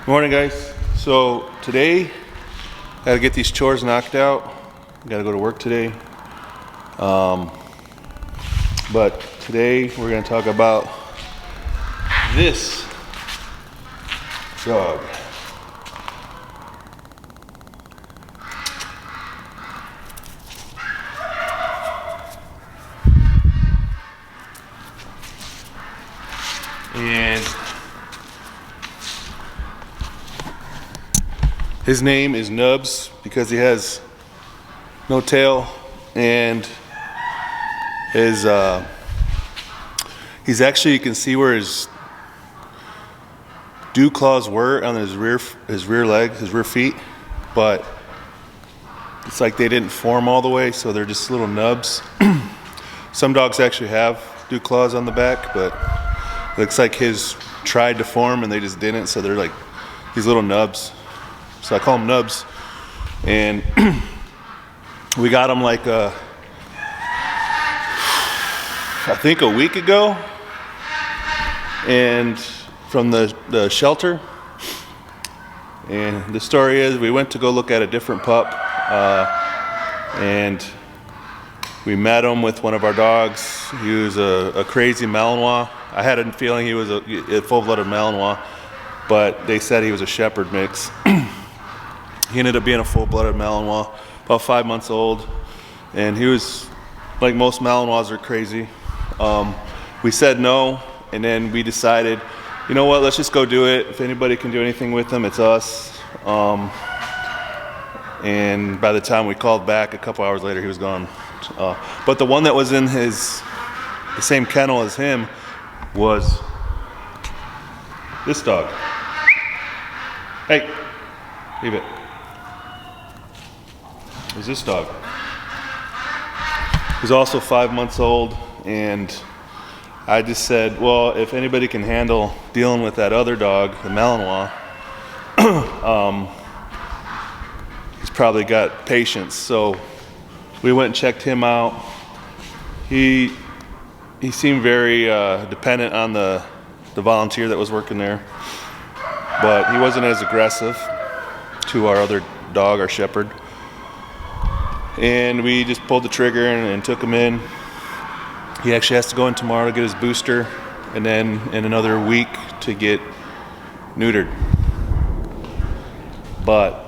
Morning, guys. So today, gotta get these chores knocked out. Gotta go to work today. But today we're gonna talk about this dog. And his name is Nubs because he has no tail, and his he's actually, you can see where his dew claws were on his rear legs, his rear feet, but it's like they didn't form all the way, so they're just little nubs. Some dogs actually have dew claws on the back, but it looks like his tried to form and they just didn't, so they're like these little nubs. So I call them Nubs. And we got him like I think a week ago, and from the shelter. And the story is, we went to go look at a different pup, and we met him with one of our dogs. He was a crazy Malinois. I had a feeling he was a full-blooded Malinois, but they said he was a shepherd mix. He ended up being a full-blooded Malinois, about 5 months old, and he was, like most Malinois, are crazy. We said no, and then we decided, you know what, let's just go do it. If anybody can do anything with him, it's us. And by the time we called back, a couple hours later, he was gone. But the one that was in the same kennel as him was this dog. Hey, leave it. It was this dog. He's also 5 months old, and I just said, well, if anybody can handle dealing with that other dog, the Malinois, he's probably got patience. So we went and checked him out. He seemed very dependent on the volunteer that was working there, but he wasn't as aggressive to our other dog, our shepherd. And we just pulled the trigger and took him in. He actually has to go in tomorrow to get his booster, and then in another week to get neutered. But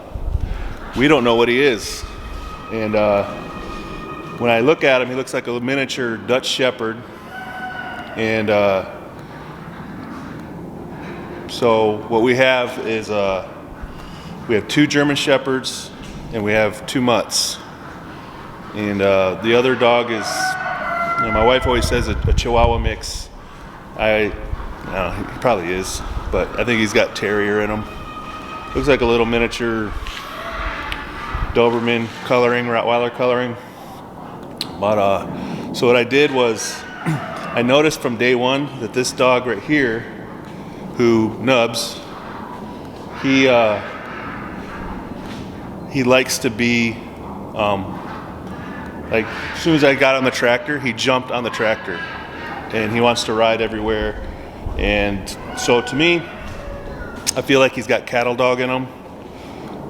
we don't know what he is. And when I look at him, he looks like a miniature Dutch shepherd. And so what we have is we have 2 German shepherds and we have 2 mutts. And the other dog is, you know, my wife always says a Chihuahua mix. I don't know, he probably is, but I think he's got terrier in him. Looks like a little miniature Doberman coloring, Rottweiler coloring. But so what I did was, I noticed from day one that this dog right here, who Nubs, he likes to be like, as soon as I got on the tractor, he jumped on the tractor, and he wants to ride everywhere. And so to me, I feel like he's got cattle dog in him,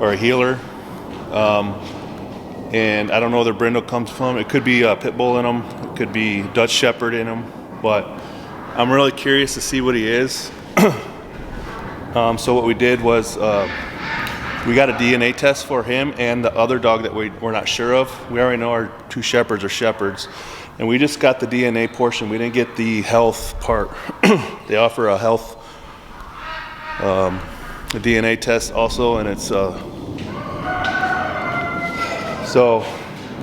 or a healer. And I don't know where the brindle comes from. It could be a pit bull in him. It could be Dutch shepherd in him. But I'm really curious to see what he is. So what we did was, we got a DNA test for him and the other dog that we're not sure of. We already know our 2 shepherds are shepherds, and we just got the DNA portion. We didn't get the health part. They offer a health a DNA test also, and it's so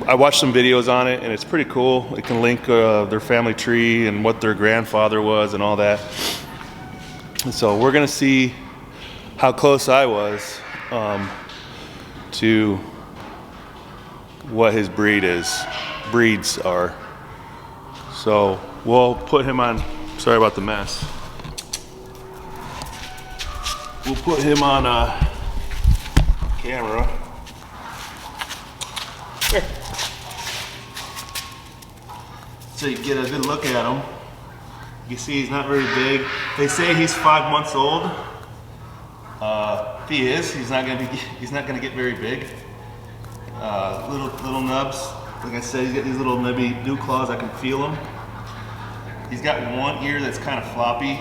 I watched some videos on it, and it's pretty cool. It can link their family tree and what their grandfather was and all that. And so we're gonna see how close I was to what his breeds are. So we'll put him on, sorry about the mess. We'll put him on camera. Here. So you get a good look at him. You can see he's not very big. They say he's 5 months old. If he is, he's not gonna get very big. Little nubs. Like I said, he's got these little maybe dew claws. I can feel them. He's got one ear that's kind of floppy,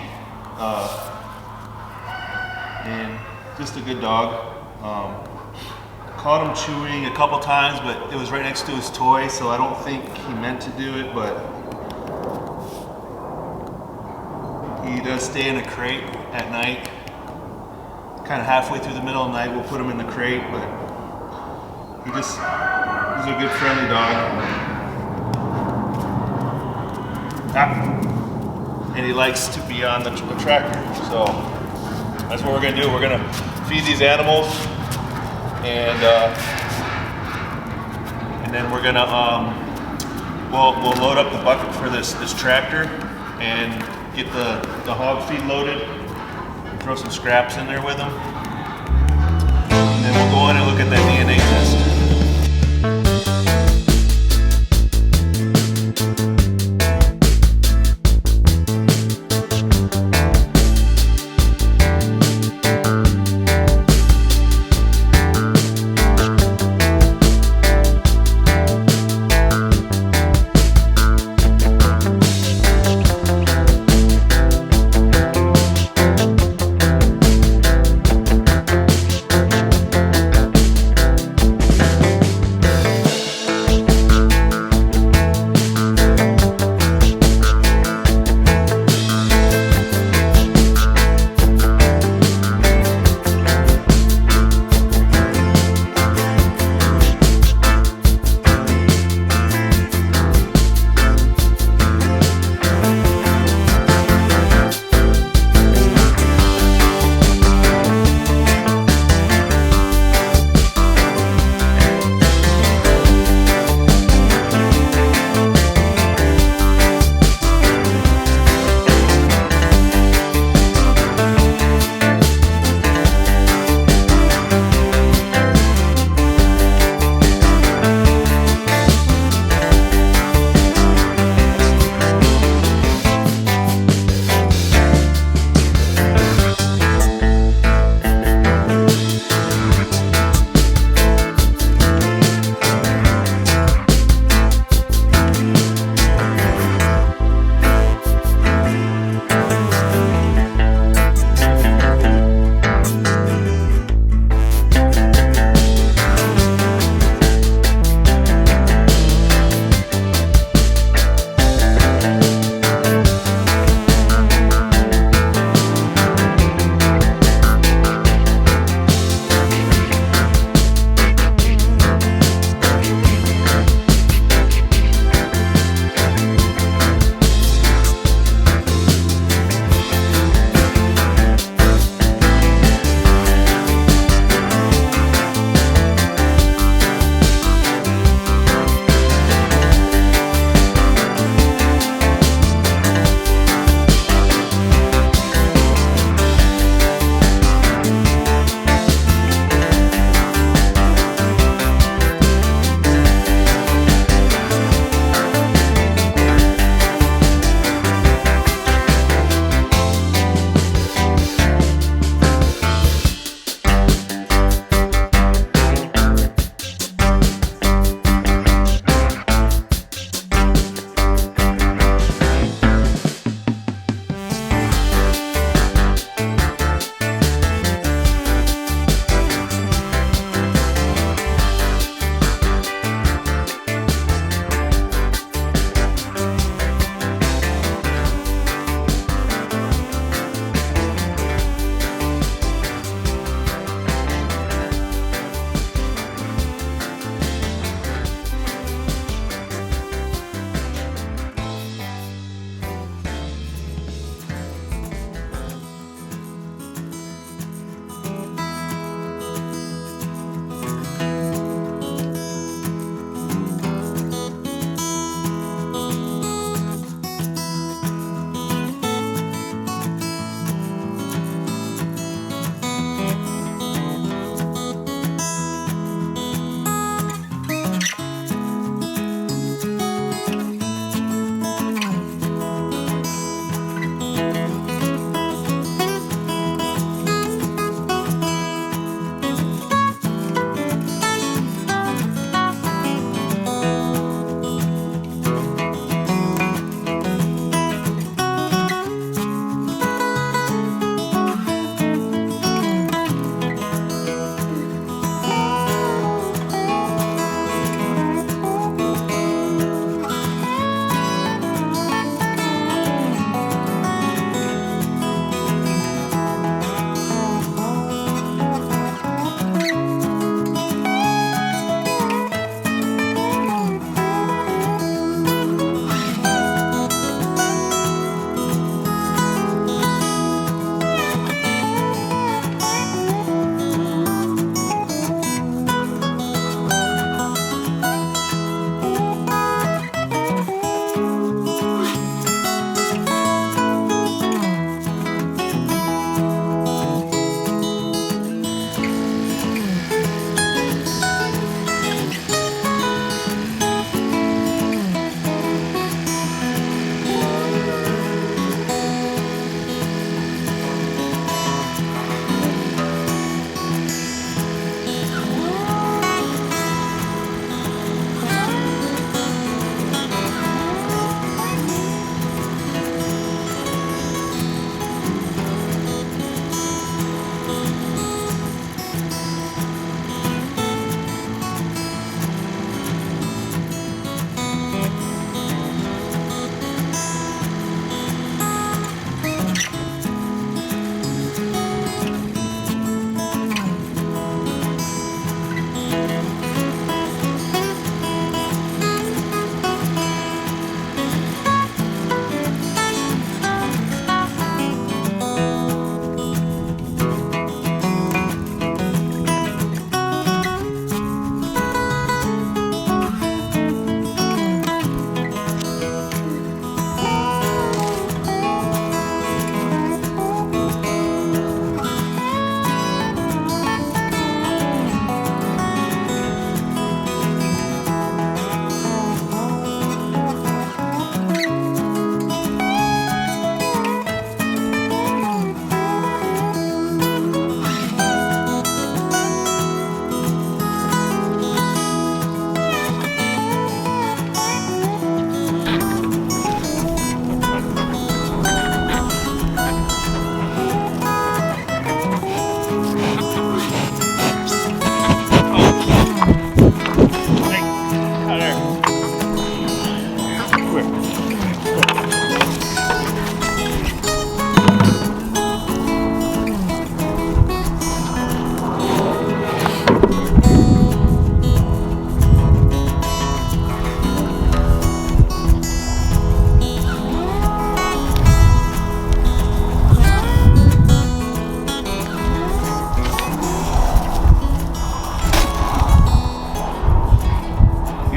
and just a good dog. Caught him chewing a couple times, but it was right next to his toy, so I don't think he meant to do it, but he does stay in a crate at night. Kind of halfway through the middle of the night, we'll put him in the crate, but he's a good friendly dog. And he likes to be on the tractor, so that's what we're gonna do. We're gonna feed these animals, and then we're gonna we'll load up the bucket for this tractor and get the hog feed loaded, throw some scraps in there with them, and then we'll go in and look at that DNA test.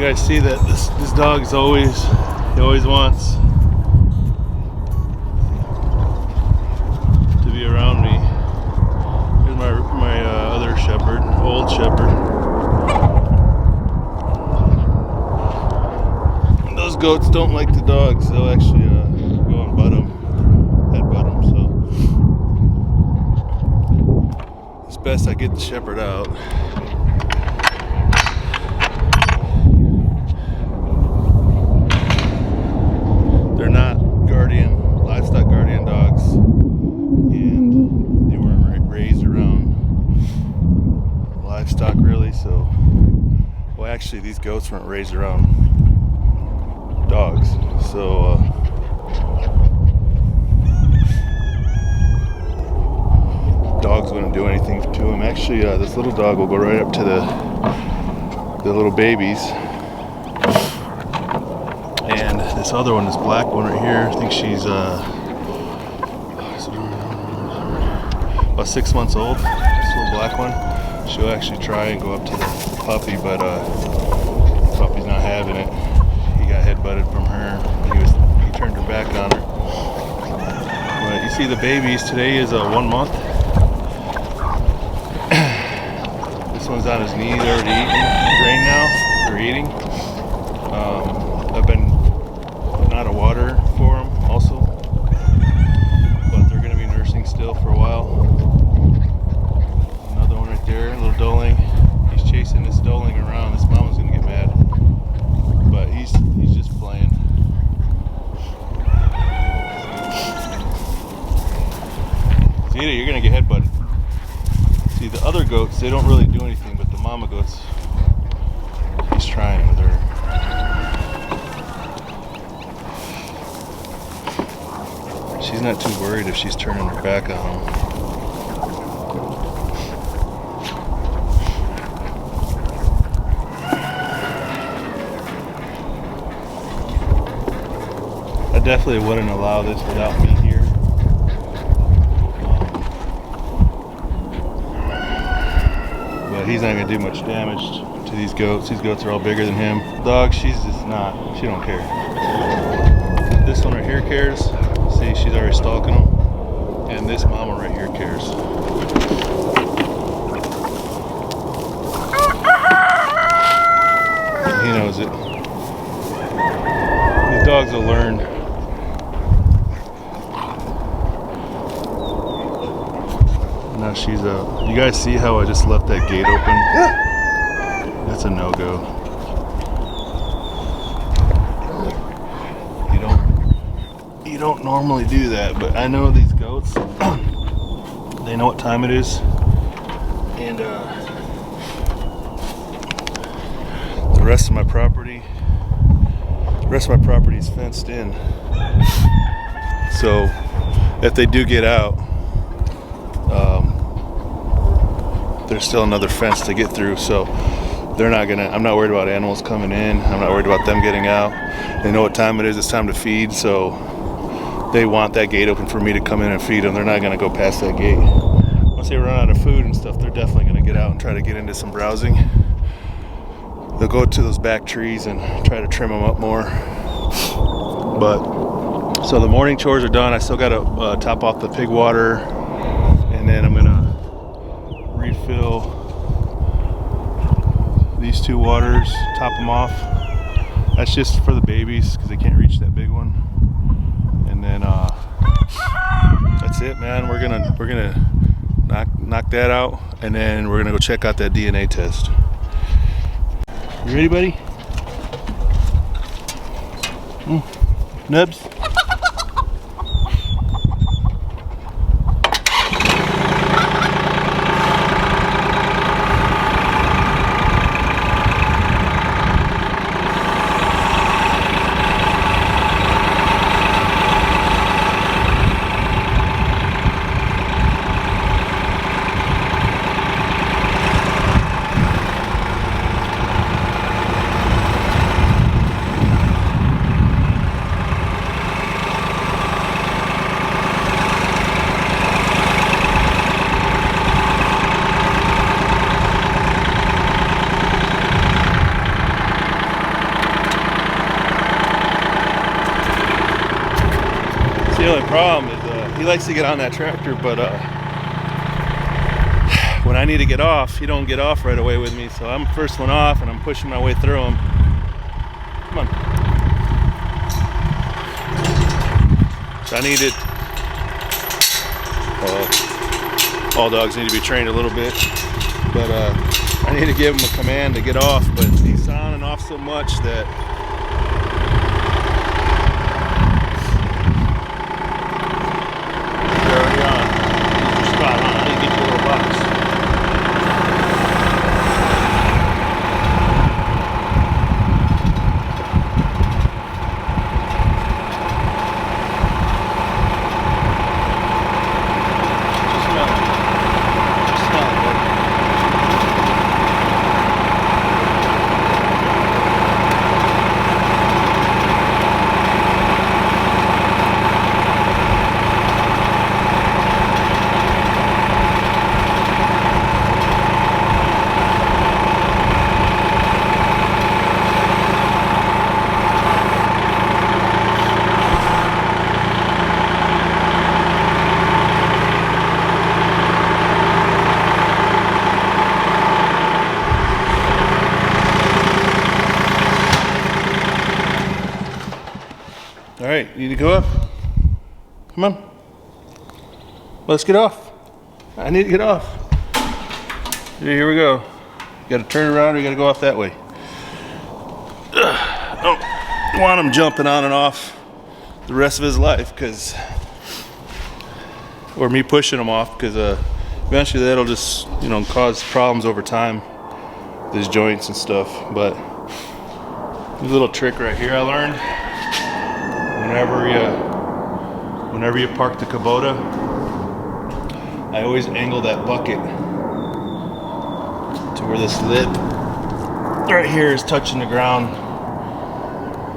guys see that this dog's always wants to be around me. Here's my other shepherd, old shepherd. And those goats don't like the dogs. They'll actually go and butt them, headbutt them. So it's best I get the shepherd out. Livestock guardian dogs, and they weren't raised around livestock really, so well actually these goats weren't raised around dogs, so dogs wouldn't do anything to them. Actually this little dog will go right up to the little babies. And this other one, this black one right here, I think she's about 6 months old. This little black one. She'll actually try and go up to the puppy, but the puppy's not having it. He got headbutted from her. He turned her back on her. But you see the babies. Today is 1 month. This one's on his knees already eating grain now. They're eating. I've been out of water for them also, but they're going to be nursing still for a while. Another one right there, a little doeling. He's chasing this doeling around. This mama's going to get mad, but he's just playing. Zeta, you're going to get headbutted. See, the other goats, they don't really do anything, but the mama goats, he's trying with her. She's not too worried if she's turning her back on him. I definitely wouldn't allow this without me here. But he's not going to do much damage to these goats. These goats are all bigger than him. Dog, she's just not. She don't care. This one right here cares. See, she's already stalking them. And this mama right here cares. He knows it. These dogs will learn. Now she's out. You guys see how I just left that gate open? That's a no-go. You don't normally do that, but I know these goats, they know what time it is, and the rest of my property is fenced in, so if they do get out, there's still another fence to get through, so I'm not worried about animals coming in. I'm not worried about them getting out. They know what time it is. It's time to feed, so they want that gate open for me to come in and feed them. They're not going to go past that gate. Once they run out of food and stuff, they're definitely going to get out and try to get into some browsing. They'll go to those back trees and try to trim them up more. But so the morning chores are done. I still got to top off the pig water, and then I'm going to refill these two waters, top them off. That's just for the babies because they can't reach that big one. And then that's it, man. We're gonna knock that out, and then we're gonna go check out that DNA test. You ready, buddy? Nubs? The only problem is he likes to get on that tractor, but when I need to get off, he don't get off right away with me. So I'm the first one off, and I'm pushing my way through him. Come on. So I need it. All dogs need to be trained a little bit, but I need to give him a command to get off. But he's sounding off so much that you're already on. You're spot on. I need to get you a little box. All right, you need to go up. Come on. Let's get off. I need to get off. Here we go. You gotta turn around or you gotta go off that way. I don't want him jumping on and off the rest of his life, or me pushing him off, because eventually that'll just, cause problems over time with his joints and stuff. But a little trick right here I learned. Whenever you park the Kubota, I always angle that bucket to where this lip right here is touching the ground,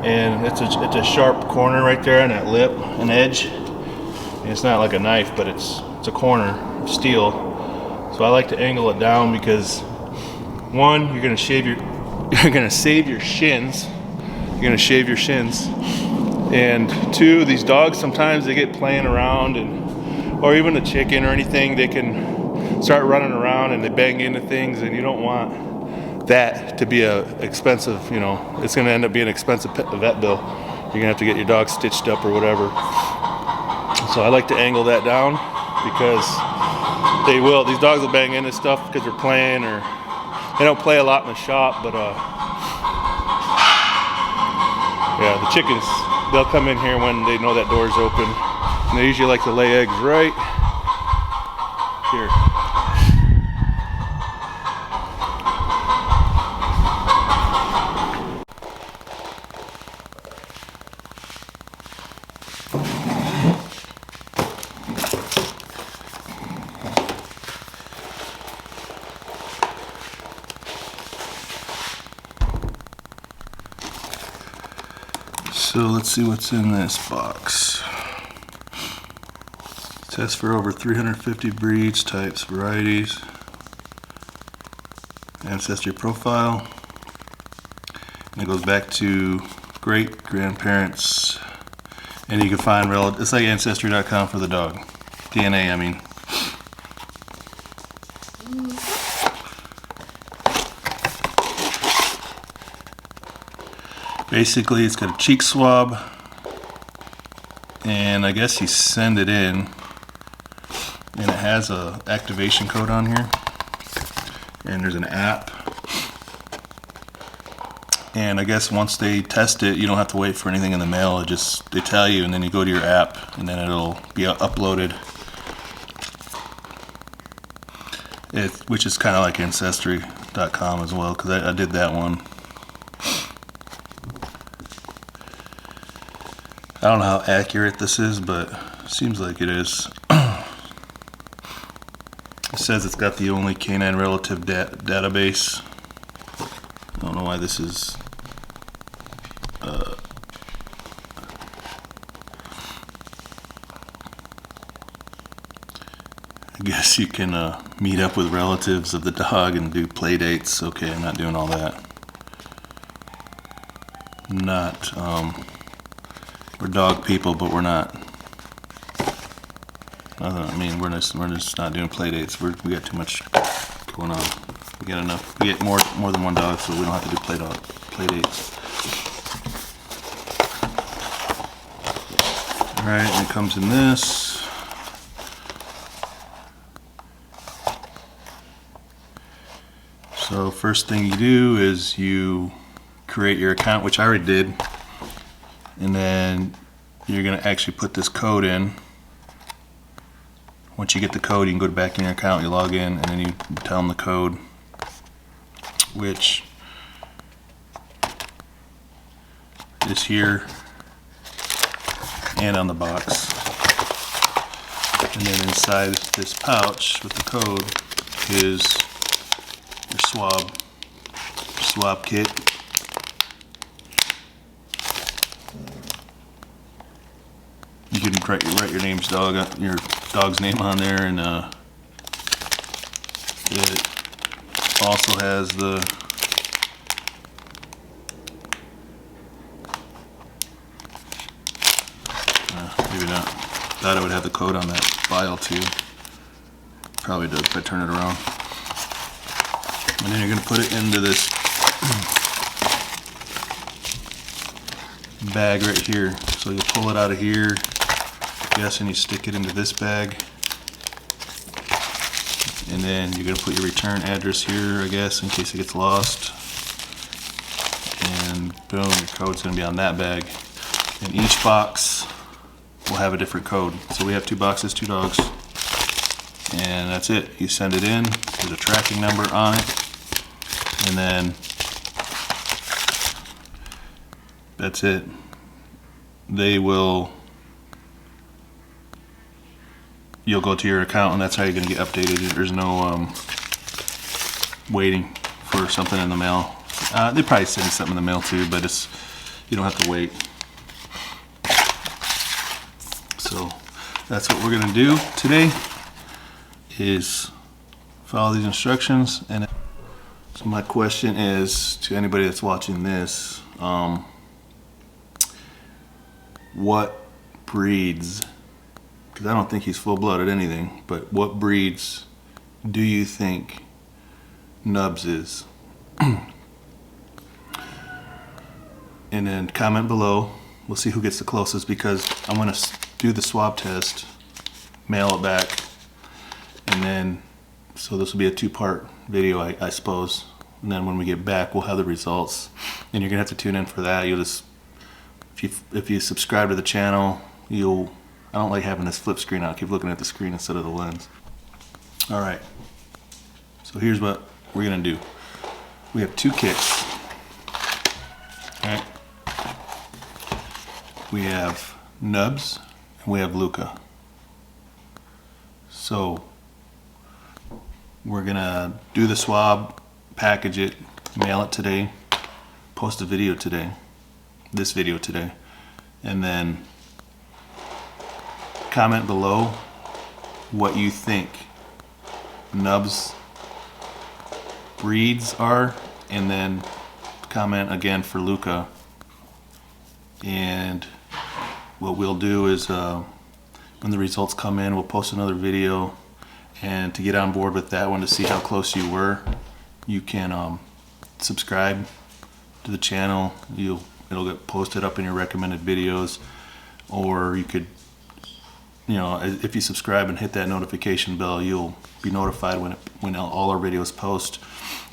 and it's a sharp corner right there on that lip, an edge. And it's not like a knife, but it's a corner of steel. So I like to angle it down because, one, you're gonna save your shins. You're gonna shave your shins. And two, these dogs sometimes they get playing around, or even a chicken or anything, they can start running around and they bang into things, and you don't want that to be a expensive, it's gonna end up being an expensive vet bill. You're gonna have to get your dog stitched up or whatever. So I like to angle that down because these dogs will bang into stuff because they're playing, or they don't play a lot in the shop, but yeah, the chickens, they'll come in here when they know that door's open, and they usually like to lay eggs right here. So let's see what's in this box. Test for over 350 breeds, types, varieties. Ancestry profile. And it goes back to great grandparents. And you can find it's like Ancestry.com for the dog. DNA, I mean. Basically, it's got a cheek swab, and I guess you send it in, and it has a activation code on here, and there's an app, and I guess once they test it, you don't have to wait for anything in the mail. They tell you, and then you go to your app, and then it'll be uploaded, which is kind of like Ancestry.com as well, because I did that one. I don't know how accurate this is, but it seems like it is. It says it's got the only canine relative database. I don't know why this is. I guess you can meet up with relatives of the dog and do play dates. Okay, I'm not doing all that. We're dog people, but we're not I mean, we're just not doing play dates. We got too much going on. We get enough. We get more than one dog, so we don't have to do play dates. All right, and it comes in this. So first thing you do is you create your account, which I already did, and then you're going to actually put this code in. Once you get the code, you can go back in your account, you log in, and then you tell them the code, which is here and on the box. And then inside this pouch with the code is your swab kit. You can write your dog's name on there, and it also has the maybe not. Thought it would have the code on that file too. Probably does if I turn it around. And then you're going to put it into this bag right here. So you pull it out of here, yes, and you stick it into this bag. And then you're going to put your return address here, I guess, in case it gets lost. And boom, your code's going to be on that bag. And each box will have a different code. So we have 2 boxes, 2 dogs. And that's it. You send it in, there's a tracking number on it. And then that's it. You'll go to your account, and that's how you're going to get updated. There's no waiting for something in the mail. They probably send you something in the mail too, but you don't have to wait. So that's what we're going to do today, is follow these instructions. And so my question is to anybody that's watching this, what breeds, because I don't think he's full-blooded anything, but what breeds do you think Nubs is? And then comment below. We'll see who gets the closest, because I'm going to do the swab test, mail it back, and then, so this will be a 2-part video, I suppose. And then when we get back, we'll have the results, and you're gonna have to tune in for that. You'll just, if you subscribe to the channel, I don't like having this flip screen out. I keep looking at the screen instead of the lens. All right, so here's what we're gonna do. We have 2 kits. All right, we have Nubs and we have Luca. So we're gonna do the swab, package it, mail it today, post a video today, this video today, and then comment below what you think Nubs breeds are, and then comment again for Luca. And what we'll do is when the results come in, we'll post another video, and to get on board with that one, to see how close you were, you can subscribe to the channel. It'll get posted up in your recommended videos, or you could, if you subscribe and hit that notification bell, you'll be notified when all our videos post.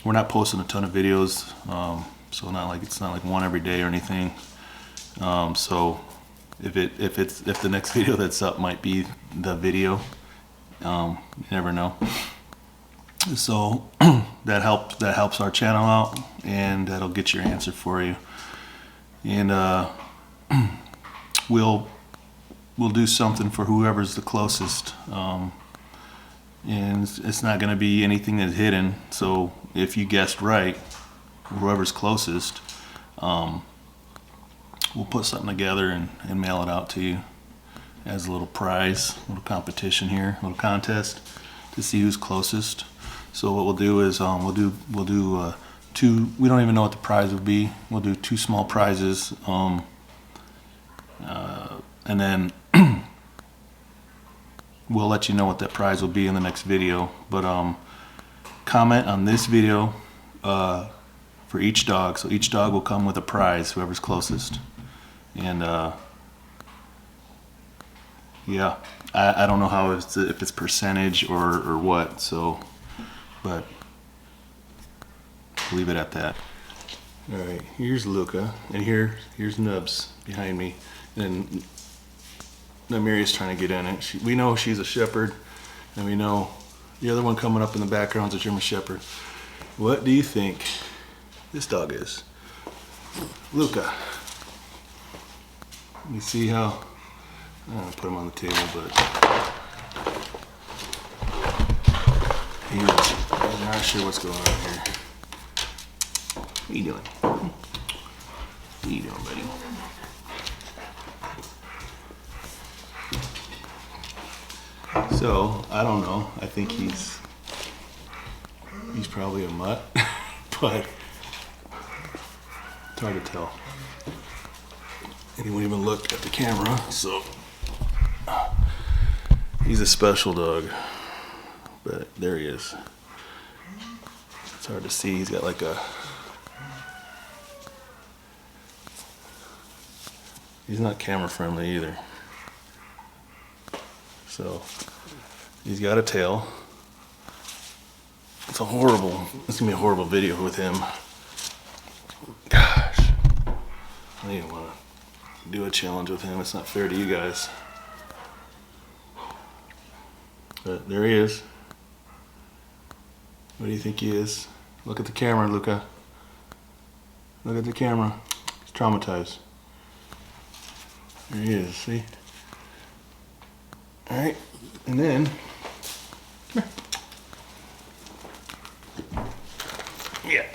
We're not posting a ton of videos, so it's not like one every day or anything. So if the next video that's up might be the video, you never know. So that helps our channel out, and that'll get your answer for you. And we'll do something for whoever's the closest, and it's not going to be anything that's hidden. So if you guessed right, whoever's closest, we'll put something together and mail it out to you as a little prize, a little competition here, a little contest to see who's closest. So what we'll do is we'll do 2. We don't even know what the prize would be. We'll do 2 small prizes, and then we'll let you know what that prize will be in the next video. But comment on this video for each dog. So each dog will come with a prize, whoever's closest. And yeah, I don't know how if it's percentage or what. So, but leave it at that. All right, here's Luca, and here's Nubs behind me, and Namiri's trying to get in it. We know she's a shepherd, and we know the other one coming up in the background is a German shepherd. What do you think this dog is? Luca. You see how, I'm gonna put him on the table, but he's not sure what's going on here. What are you doing? What are you doing, buddy? So, I don't know. I think he's probably a mutt, but it's hard to tell. And he won't even look at the camera, so he's a special dog. But there he is. It's hard to see. He's got like a... He's not camera friendly either. So he's got a tail. It's gonna be a horrible video with him. Gosh, I don't even want to do a challenge with him. It's not fair to you guys. But there he is. What do you think he is? Look at the camera, Luca. Look at the camera. He's traumatized. There he is, see? Alright, and then, come here. Yeah,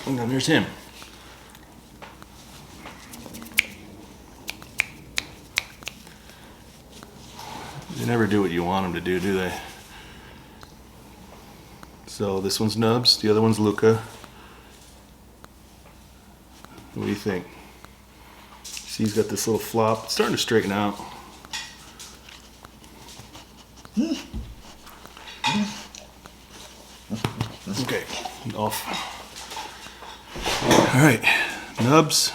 and then there's him. They never do what you want them to do they? So this one's Nubs, the other one's Luca. What do you think? See, he's got this little flop. It's starting to straighten out. Okay, off. All right, Nubs,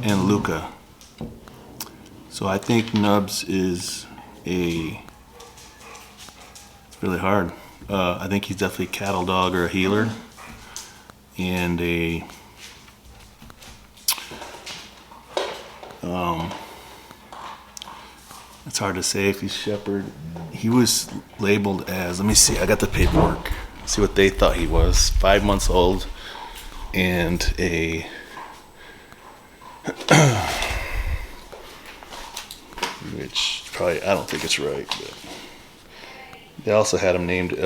and Luca. So I think Nubs is it's really hard. I think he's definitely a cattle dog or a healer, and it's hard to say if he's shepherd. He was labeled as, let me see, I got the paperwork. See what they thought he was. 5 months old and which probably, I don't think it's right, but they also had him named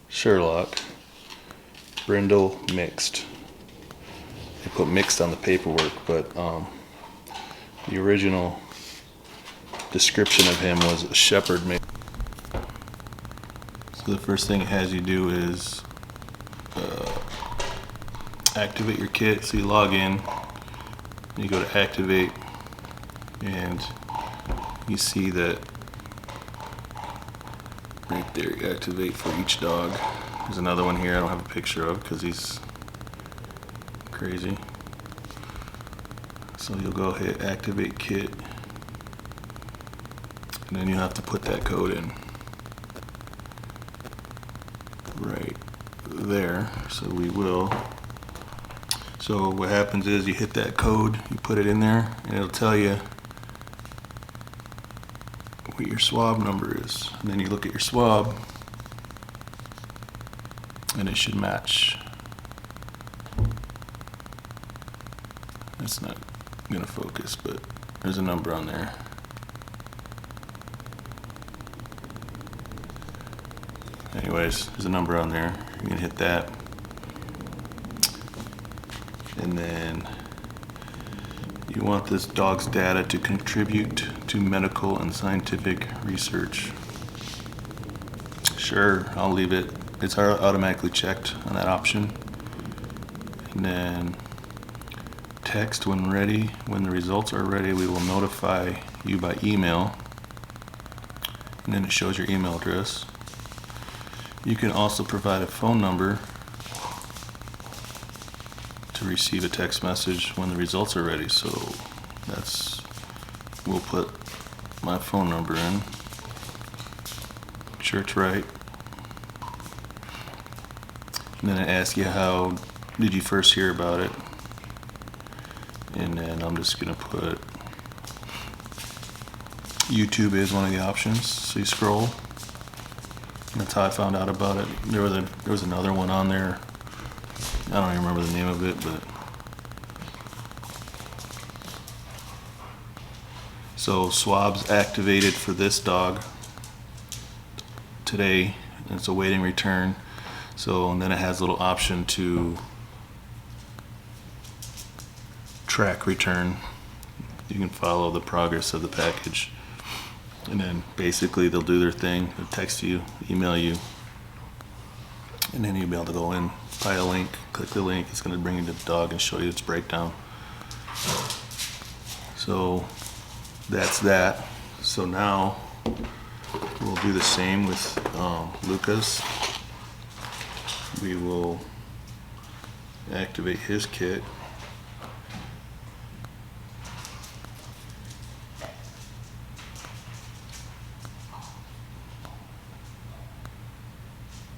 Sherlock, brindle mixed. They put mixed on the paperwork, but the original description of him was a shepherd mix. So the first thing it has you do is activate your kit. So you log in, you go to activate, and you see that right there, you activate for each dog. There's another one here I don't have a picture of because he's crazy. So you'll go hit activate kit, and then you have to put that code in right there. So we will. So what happens is you hit that code, you put it in there, and it'll tell you what your swab number is. And then you look at your swab, and it should match. It's not gonna focus, but there's a number on there. Anyways, there's a number on there. You can hit that. And then you want this dog's data to contribute to medical and scientific research. Sure, I'll leave it. It's automatically checked on that option. And then text when ready. When the results are ready, we will notify you by email. and then it shows your email address. You can also provide a phone number to receive a text message when the results are ready. So we'll put my phone number in. Sure it's right. And then it asks you how did you first hear about it. And then I'm just gonna put YouTube is one of the options. So you scroll. And that's how I found out about it. There was another one on there. I don't even remember the name of it, but so swabs activated for this dog today, and it's awaiting return. So, and then it has a little option to track return. You can follow the progress of the package, and then basically they'll do their thing. They'll text you, email you, and then you'll be able to go in, buy a link, click the link. It's going to bring you to the dog and show you its breakdown. So that's that. So now we'll do the same with Lucas. We will activate his kit.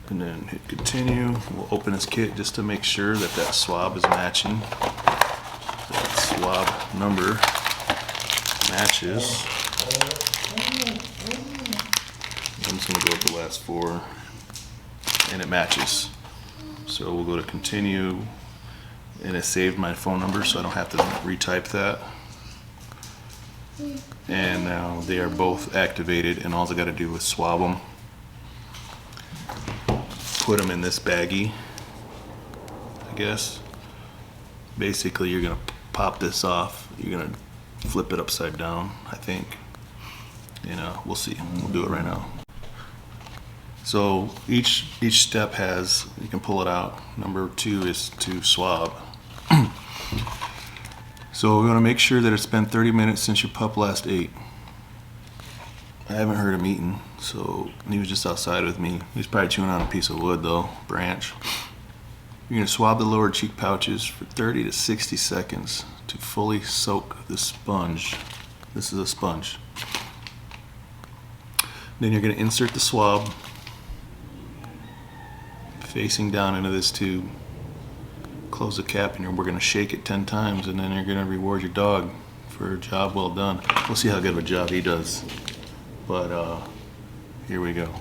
And then hit continue. We'll open his kit just to make sure that that swab is matching. That swab number matches. I'm just going to go with the last 4, and it matches. So we'll go to continue, and it saved my phone number so I don't have to retype that. And now they are both activated, and all I got to do is swab them. Put them in this baggie, I guess. Basically, you're gonna pop this off. You're gonna flip it upside down, I think. We'll see. We'll do it right now. So each step has, you can pull it out. Number 2 is to swab. So we're gonna make sure that it's been 30 minutes since your pup last ate. I haven't heard him eating, so he was just outside with me. He's probably chewing on a piece of wood though, branch. You're gonna swab the lower cheek pouches for 30 to 60 seconds to fully soak the sponge. This is a sponge. Then you're gonna insert the swab facing down into this tube. Close the cap, and we're gonna shake it 10 times, and then you're gonna reward your dog for a job well done. We'll see how good of a job he does. But here we go.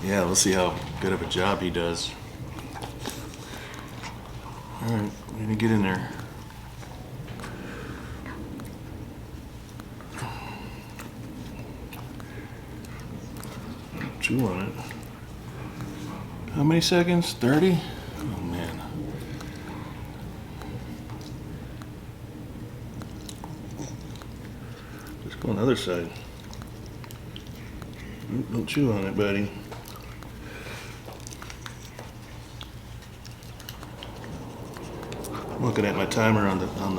Yeah, let's see how good of a job he does. All right, we're gonna get in there. Chew on it. How many seconds? 30? Oh man. Let's go on the other side. Don't chew on it, buddy. I'm looking at my timer on the. Come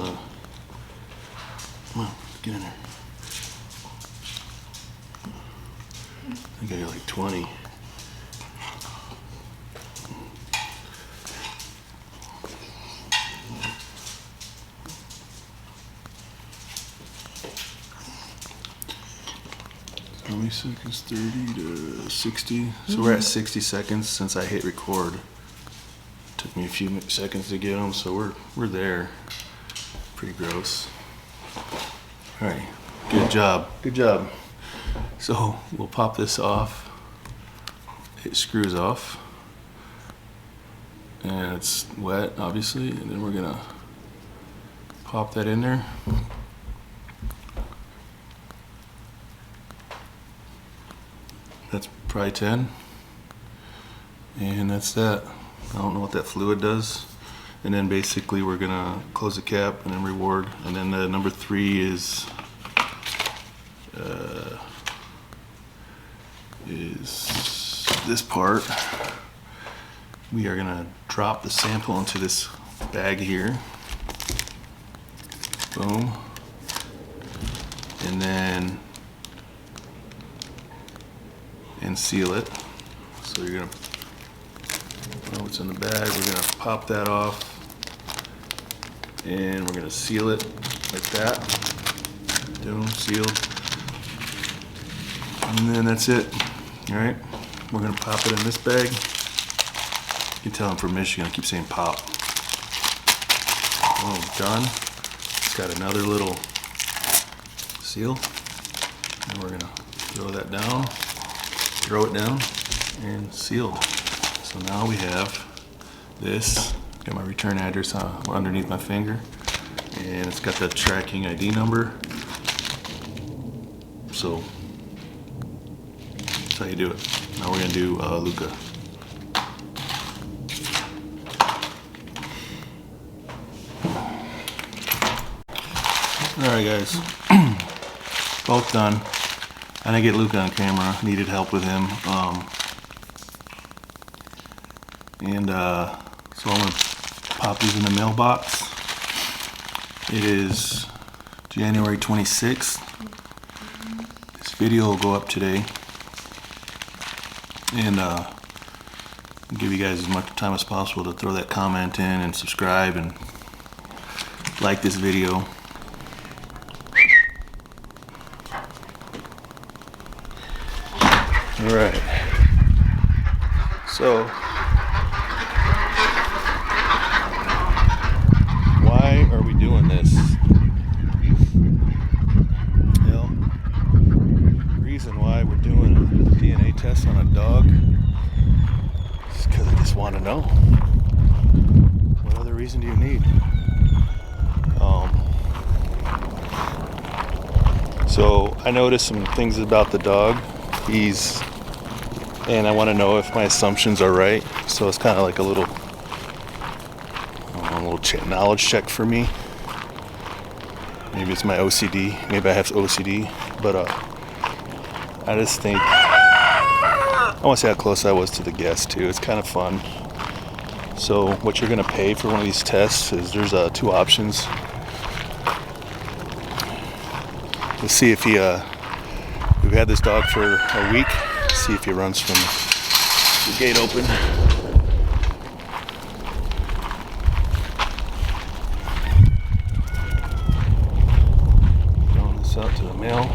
on, get in there. I think I got like 20. How many seconds? 30 to 60. So we're at 60 seconds since I hit record. Took me a few seconds to get them, so we're there. Pretty gross. All right, good job. Good job. So we'll pop this off. It screws off, and it's wet, obviously. And then we're gonna pop that in there. That's probably 10, and that's that. I don't know what that fluid does. And then basically we're gonna close the cap and then reward. And then the number 3 is this part. We are gonna drop the sample into this bag here. Boom. And then and seal it. So you're gonna know what's in the bag. We're gonna pop that off, and we're gonna seal it like that. Boom, sealed. And then that's it. All right, we're gonna pop it in this bag. You can tell I'm from Michigan. I keep saying pop. Oh, done. It's got another little seal, and we're gonna throw that down, throw it down, and sealed. So now we have this. Got my return address underneath my finger, and it's got the tracking ID number. So that's how you do it. Now we're gonna do Luca. Alright guys, both done. I didn't get Luca on camera, needed help with him. So I'm going to pop these in the mailbox. It is January 26th. This video will go up today. And I'll give you guys as much time as possible to throw that comment in and subscribe and like this video. Alright, so why are we doing this? Well, the reason why we're doing a DNA test on a dog is because I just want to know. What other reason do you need? So I noticed some things about the dog. And I want to know if my assumptions are right. So it's kind of like a little knowledge check for me. Maybe it's my OCD. Maybe I have OCD. But I just think I want to see how close I was to the guest too. It's kind of fun. So what you're going to pay for one of these tests is there's two options. Let's see if we've had this dog for a week. See if he runs from the gate open. Throwing this out to the mail.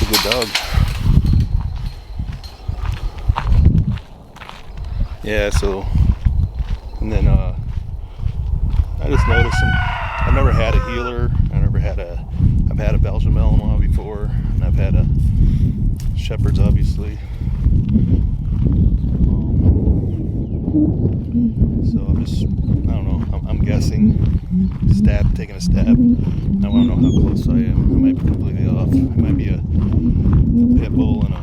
Good dog. Yeah, so, and then I just noticed I've never had a healer. I've had a Belgian Malinois before, and I've had a Shepherd's obviously. So I don't know, I'm guessing, taking a stab. I want to know how close I am. I might be completely off. It might be a pit bull and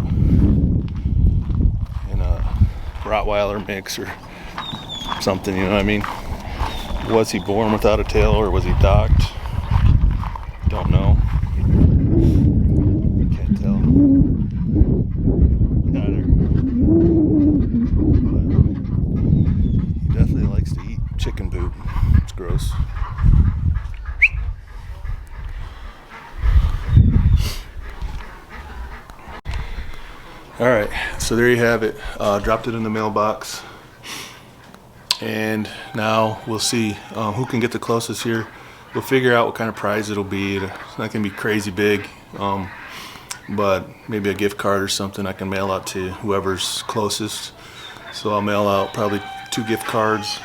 a Rottweiler mix or something, you know what I mean? Was he born without a tail or was he docked? Don't know. Can't tell. Got her. But he definitely likes to eat chicken poop. It's gross. Alright, so there you have it. Dropped it in the mailbox. And now we'll see who can get the closest here. We'll figure out what kind of prize it'll be. It's not going to be crazy big, but maybe a gift card or something I can mail out to whoever's closest. So I'll mail out probably 2 gift cards.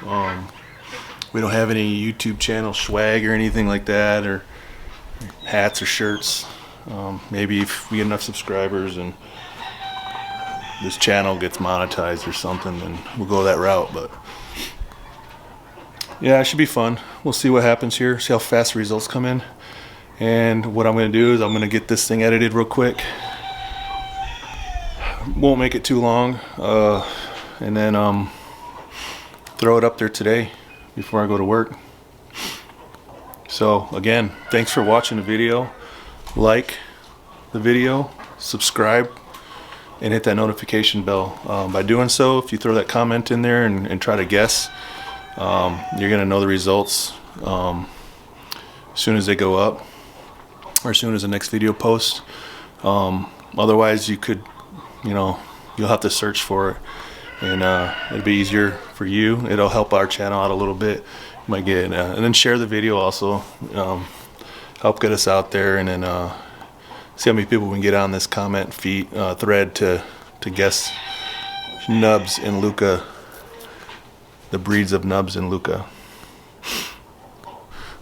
We don't have any YouTube channel swag or anything like that, or hats or shirts. Maybe if we get enough subscribers and this channel gets monetized or something, then we'll go that route. But yeah, it should be fun. We'll see what happens here, see how fast the results come in. And what I'm going to do is I'm going to get this thing edited real quick. Won't make it too long, and then throw it up there today before I go to work. So again, thanks for watching the video. Like the video, subscribe, and hit that notification bell. By doing so, if you throw that comment in there and try to guess, you're gonna know the results as soon as they go up, or as soon as the next video posts. Otherwise, you could, you'll have to search for it, and it'll be easier for you. It'll help our channel out a little bit. You might get, and then share the video also. Help get us out there, and then see how many people we can get on this comment feed thread to guess Nubs and Luca, the breeds of Nubs and Luca.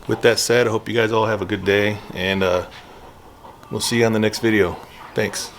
With that said, I hope you guys all have a good day, and we'll see you on the next video. Thanks.